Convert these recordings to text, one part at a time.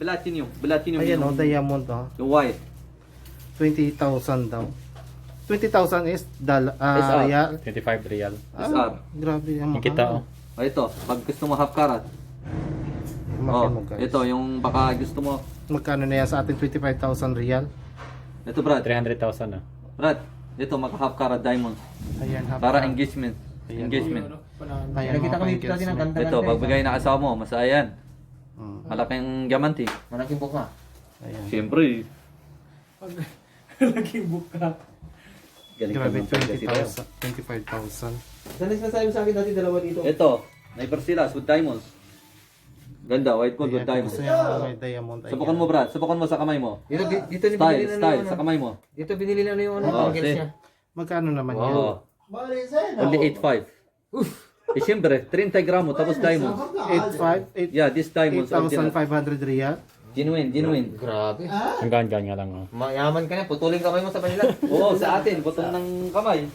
Platinum. Platinum. Ayan o, diamond o. Yung white. 20,000 daw. 20,000 is SR. real. 25 real. SR. Grabe yung Yung kita oh. O ito, pag gusto mo half carat. Mo, guys. Ito, yung baka gusto mo. Magkano na yan sa atin? 25,000 real. Ito Brad. 300,000 ah. Brad, ito maka half carat diamond. Ayan, Para engagement. Ayan. Engagement. Ayan, Nakita ko mga dito kasi ng engagement. ganda. Ito, pagbigay na asawa mo, masaya yan. Malaking diamante. Malaking buka. Ayan. Siyempre. Malaking buka. Galing Grabe, ka ng pagkasira. 25,000. Salis na sabi sa akin dati dalawa dito. Ito, neighbor sila with diamonds. Ganda, white gold with diamonds. Gusto niya may diamond. Ayan. Subukan mo Brad, subukan mo sa kamay mo. Dito ni Style, binili na style, ano. sa kamay mo. Dito binili na ano yung ano, Oo, pangkils see. niya. Magkano naman yan? Oo. Only 8.5. Eh siyempre, 30 gramo tapos diamonds. 8,500? Yeah, this diamonds original. 8,500 real? Genuine, genuine. Grabe. Ang gaan nga lang oh. Mayaman ka na, putulin kamay mo sa kanila. Oo, sa atin, butong ng kamay.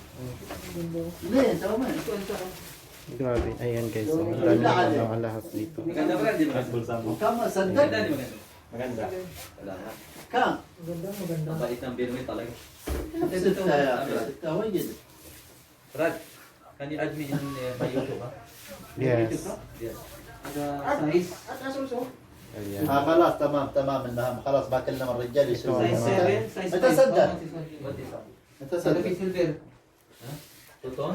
Grabe. Ayan guys. Ang dami naman ang lahat dito. Maganda ba? Di ba? Maganda, di maganda. Maganda. Wala na. Maganda. Ang bait ng Birmi talaga. Brad, can you add me in my YouTube? Yes. Yes. Ayan. خلاص تمام تمام انها خلاص باكلنا من الرجال يسوي Size seven, size متى صدق؟ What is that? متى Sabi صدق؟ silver. Tuton?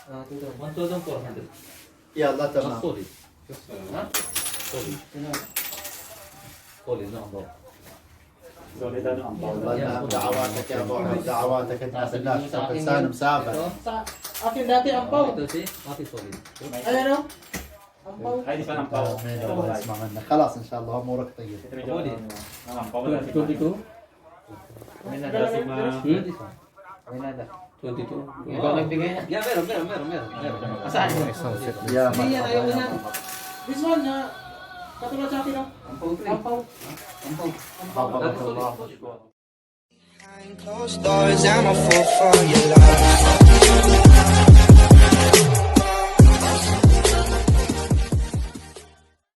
Ah, tuto. 1,400. يلا Not تمام solid. Ha? Solid. Solid, no? Bro. Solid ano ang والله دعواتك يا ابو عمر دعواتك الناس الناس انسان مسافر Sa akin dati ang pau. Ito si, what is solid? Ayan o. Ang pau. Ay, di pa ng pao. الله يسمع منك خلاص ان شاء الله امورك طيبه Ito medyo ang pao na. 22? May nada. Kasi ma... May nada. 22? Ikaw nagbigay na. Yeah, meron. Asaan? Isang set. يا Hindi yan, ayaw مرحبا niya. This one, katulad sa akin o. Ang pau Ang pau. حفظك الله Behind closed doors, I'm a fool for your love.